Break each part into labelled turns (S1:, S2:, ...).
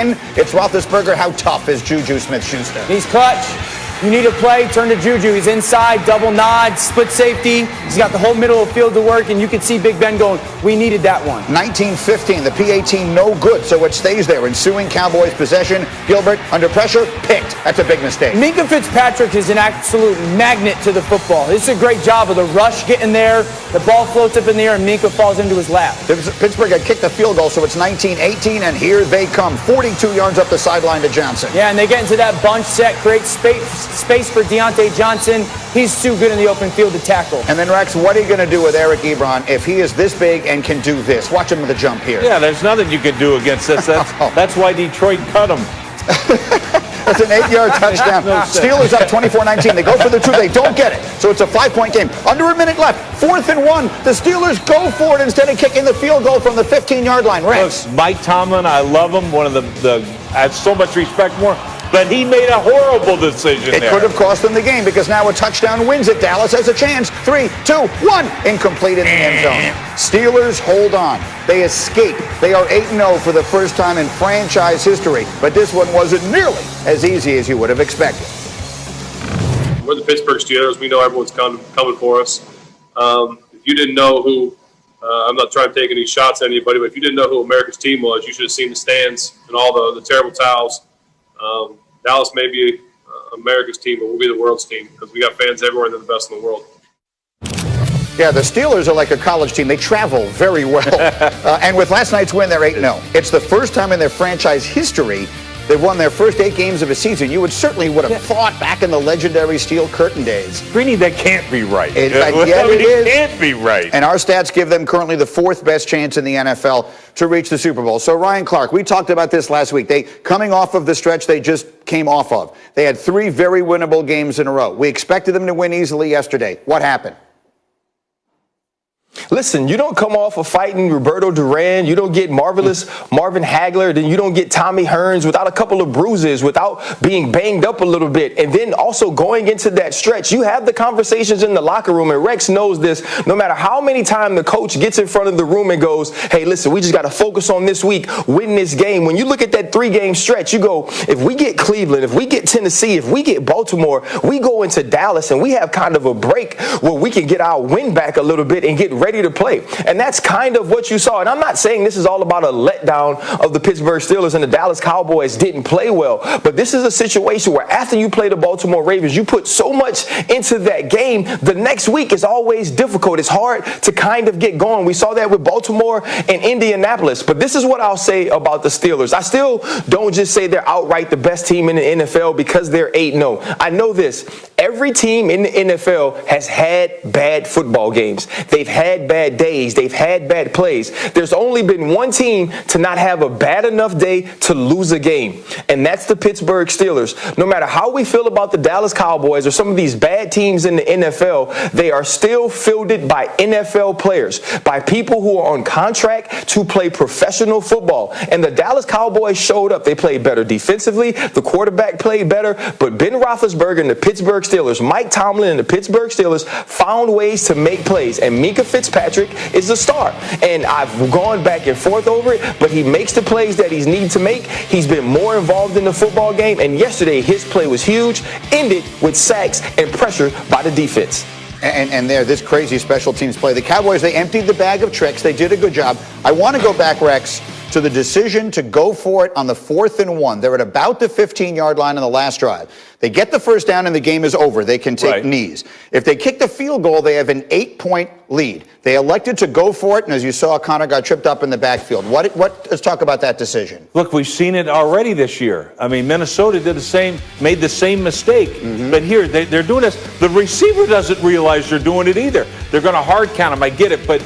S1: It's Roethlisberger. How tough is Juju Smith-Schuster?
S2: He's clutch. You need a play, turn to Juju. He's inside, double nod, split safety. He's got the whole middle of the field to work, and you can see Big Ben going, we needed that one.
S1: 1915, the PAT no good, so it stays there. Ensuing Cowboys possession. Gilbert under pressure, picked. That's a big mistake.
S2: Minka Fitzpatrick is an absolute magnet to the football. It's a great job of the rush getting there. The ball floats up in the air, and Minka falls into his lap.
S1: Pittsburgh had kicked the field goal, so it's 19-18, and here they come. 42 yards up the sideline to Johnson.
S2: Yeah, and they get into that bunch set, create space for Deontay Johnson. He's too good in the open field to tackle.
S1: And then, Rex, what are you going to do with Eric Ebron if he is this big and can do this? Watch him with the jump here.
S3: Yeah, there's nothing you can do against this. That's why Detroit cut him.
S1: That's an 8-yard touchdown. Steelers up 24-19. They go for the two. They don't get it. So it's a 5-point game. Under a minute left. 4th and 1. The Steelers go for it instead of kicking the field goal from the 15-yard line. Rex.
S3: Look, Mike Tomlin, I love him. One of the I have so much respect for him. But he made a horrible decision
S1: there. It could have cost them the game because now a touchdown wins it. Dallas has a chance. 3, 2, 1. Incomplete in the end zone. Steelers hold on. They escape. They are 8-0 for the first time in franchise history. But this one wasn't nearly as easy as you would have expected.
S4: We're the Pittsburgh Steelers. We know everyone's coming for us. If you didn't know who, I'm not trying to take any shots at anybody, but if you didn't know who America's team was, you should have seen the stands and all the terrible towels. Dallas may be America's team, but we'll be the world's team because we got fans everywhere and they're the best in the world.
S1: Yeah, the Steelers are like a college team. They travel very well. And with last night's win, they're 8-0. It's the first time in their franchise history they've won their first 8 games of a season. You would have thought back in the legendary Steel Curtain days.
S3: Greeny, that can't be right.
S1: It
S3: Can't be right.
S1: And our stats give them currently the 4th best chance in the NFL to reach the Super Bowl. So Ryan Clark, we talked about this last week. They coming off of the stretch they just came off of. They had 3 very winnable games in a row. We expected them to win easily yesterday. What happened?
S5: Listen, you don't come off of fighting Roberto Duran, you don't get marvelous Marvin Hagler, then you don't get Tommy Hearns without a couple of bruises, without being banged up a little bit. And then also going into that stretch, you have the conversations in the locker room, and Rex knows this, no matter how many times the coach gets in front of the room and goes, hey, listen, we just got to focus on this week, win this game. When you look at that 3-game stretch, you go, if we get Cleveland, if we get Tennessee, if we get Baltimore, we go into Dallas and we have kind of a break where we can get our win back a little bit and get ready to play. And that's kind of what you saw. And I'm not saying this is all about a letdown of the Pittsburgh Steelers and the Dallas Cowboys didn't play well, but this is a situation where after you play the Baltimore Ravens, you put so much into that game, the next week is always difficult. It's hard to kind of get going. We saw that with Baltimore and Indianapolis. But this is what I'll say about the Steelers. I still don't just say they're outright the best team in the NFL because they're 8-0. I know this. Every team in the NFL has had bad football games. They've had bad days. They've had bad plays. There's only been one team to not have a bad enough day to lose a game, and that's the Pittsburgh Steelers. No matter how we feel about the Dallas Cowboys or some of these bad teams in the NFL, they are still fielded by NFL players, by people who are on contract to play professional football. And the Dallas Cowboys showed up. They played better defensively. The quarterback played better, but Ben Roethlisberger and the Pittsburgh Steelers, Mike Tomlin and the Pittsburgh Steelers found ways to make plays, and Minka Fitzpatrick is a star. And I've gone back and forth over it, but he makes the plays that he's needed to make. He's been more involved in the football game, and yesterday his play was huge, ended with sacks and pressure by the defense.
S1: And there, this crazy special teams play. The Cowboys, they emptied the bag of tricks. They did a good job. I want to go back, Rex, to the decision to go for it on the 4th and 1. They're at about the 15-yard line on the last drive. They get the first down and the game is over. They can take knees. If they kick the field goal, they have an 8-point lead. They elected to go for it, and as you saw, Connor got tripped up in the backfield. Let's talk about that decision.
S3: Look, we've seen it already this year. I mean, Minnesota made the same mistake. But here, they're doing this. The receiver doesn't realize they're doing it either. They're going to hard count him. I get it, but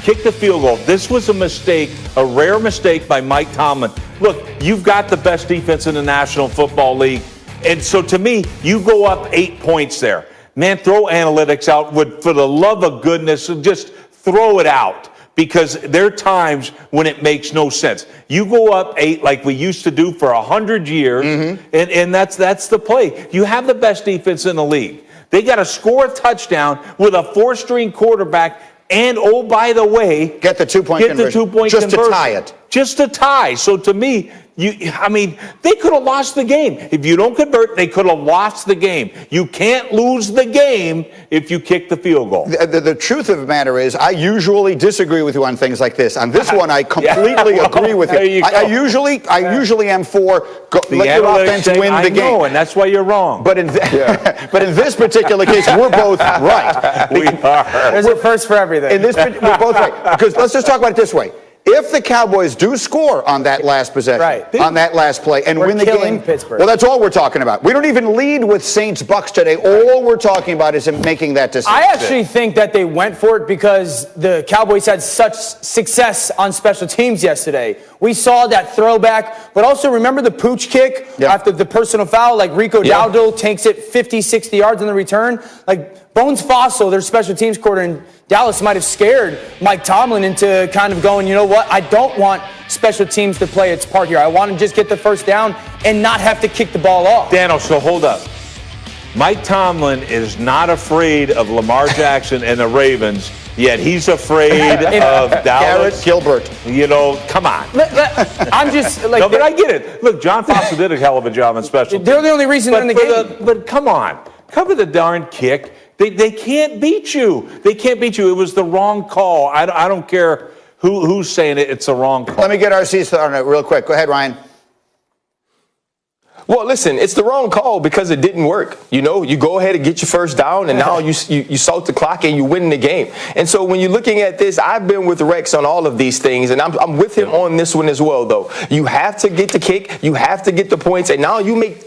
S3: kick the field goal. This was a mistake, a rare mistake by Mike Tomlin. Look, you've got the best defense in the National Football League. And so to me, you go up 8 points there. Man, throw analytics out. For the love of goodness, just throw it out. Because there are times when it makes no sense. You go up 8 like we used to do for 100 years, and that's the play. You have the best defense in the league. They got to score a touchdown with a 4-string quarterback. And, oh, by the way,
S1: get the 2-point conversion.
S3: Just to tie it. Just to tie. So, to me, I mean, they could have lost the game. If you don't convert, they could have lost the game. You can't lose the game if you kick the field goal.
S1: The truth of the matter is, I usually disagree with you on things like this. On this one, I completely agree with you. I usually am for let your offense win the game.
S3: I know, and that's why you're wrong.
S1: But in this particular case, we're both right.
S3: We are.
S2: There's a first for everything.
S1: We're both right. Because let's just talk about it this way. If the Cowboys do score on that last possession, on that last play, and win the game,
S2: Pittsburgh.
S1: well, that's all we're talking about. We don't even lead with Saints-Bucks today. All we're talking about is making that decision.
S2: I actually think that they went for it because the Cowboys had such success on special teams yesterday. We saw that throwback, but also remember the pooch kick after the personal foul, like Rico Dowdle takes it 50, 60 yards in the return. Like Bones Fossil, their special teams coordinator in Dallas, might have scared Mike Tomlin into kind of going, you know what, I don't want special teams to play its part here. I want to just get the first down and not have to kick the ball off.
S3: Dano, so hold up. Mike Tomlin is not afraid of Lamar Jackson and the Ravens, yet he's afraid of Dallas.
S1: Garrett Gilbert.
S3: You know, come on.
S2: I'm just like...
S3: No, but I get it. Look, John Foster did a hell of a job on special teams.
S2: They're the only reason they're in the game.
S3: But come on. Cover the darn kick. They can't beat you. They can't beat you. It was the wrong call. I don't care who's saying it. It's the wrong call.
S1: Let me get RC's on it real quick. Go ahead, Ryan.
S5: Well, listen, it's the wrong call because it didn't work. You know, you go ahead and get your first down, and now you salt the clock and you win the game. And so when you're looking at this, I've been with Rex on all of these things, and I'm with him on this one as well, though. You have to get the kick. You have to get the points, and now you make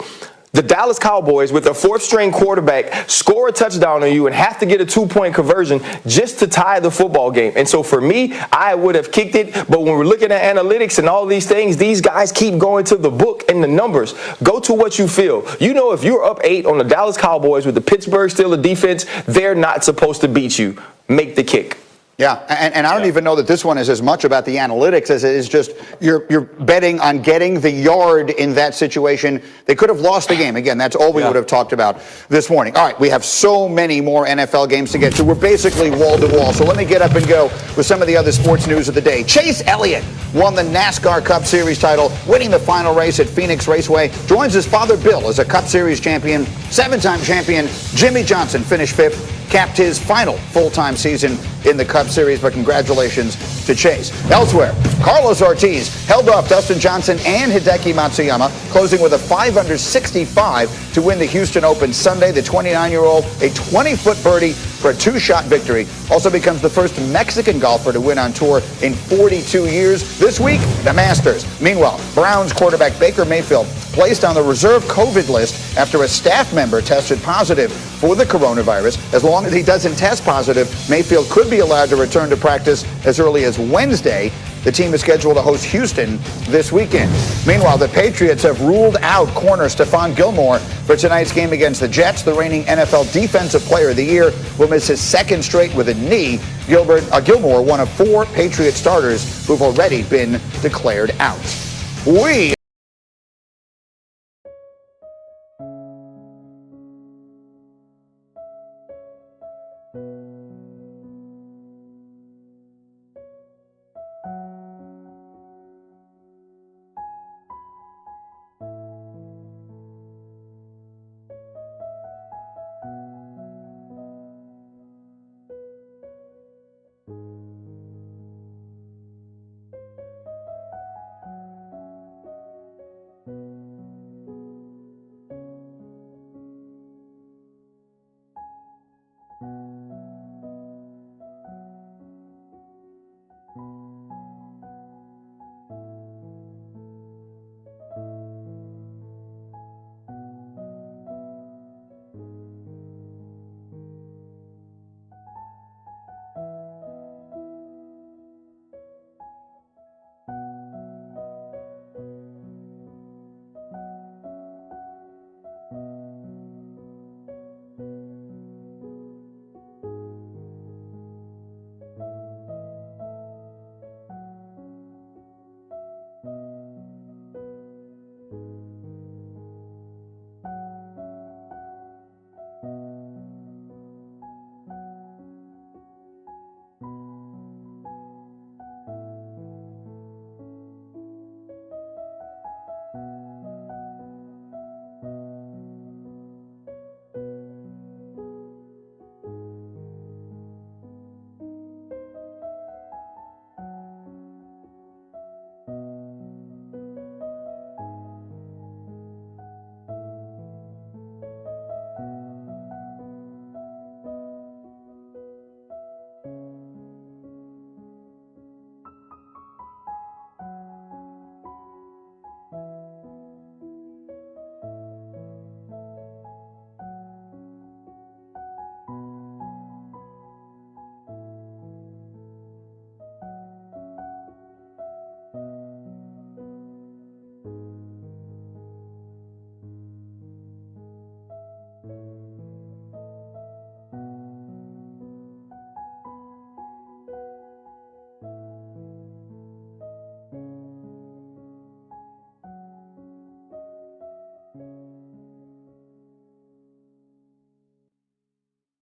S5: the Dallas Cowboys, with a fourth-string quarterback, score a touchdown on you and have to get a two-point conversion just to tie the football game. And so for me, I would have kicked it. But when we're looking at analytics and all these things, these guys keep going to the book and the numbers. Go to what you feel. You know, if you're up 8 on the Dallas Cowboys with the Pittsburgh Steelers defense, they're not supposed to beat you. Make the kick.
S1: Yeah, and I don't even know that this one is as much about the analytics as it is just you're betting on getting the yard in that situation. They could have lost the game. Again, that's all we would have talked about this morning. All right, we have so many more NFL games to get to. We're basically wall to wall. So let me get up and go with some of the other sports news of the day. Chase Elliott won the NASCAR Cup Series title, winning the final race at Phoenix Raceway. Joins his father Bill as a Cup Series champion. 7-time champion Jimmy Johnson finished 5th. Capped his final full-time season in the Cup Series, but congratulations to Chase. Elsewhere, Carlos Ortiz held off Dustin Johnson and Hideki Matsuyama, closing with a 5-under-65 to win the Houston Open Sunday. The 29-year-old, a 20-foot birdie for a 2-shot victory, also becomes the first Mexican golfer to win on tour in 42 years. This week, the Masters. Meanwhile, Browns quarterback Baker Mayfield placed on the reserve COVID list after a staff member tested positive for the coronavirus. As long as he doesn't test positive, Mayfield could be allowed to return to practice as early as Wednesday. The team is scheduled to host Houston this weekend. Meanwhile, the Patriots have ruled out corner Stephon Gilmore for tonight's game against the Jets. The reigning NFL Defensive Player of the Year will miss his second straight with a knee. Gilmore, one of 4 Patriot starters who've already been declared out. We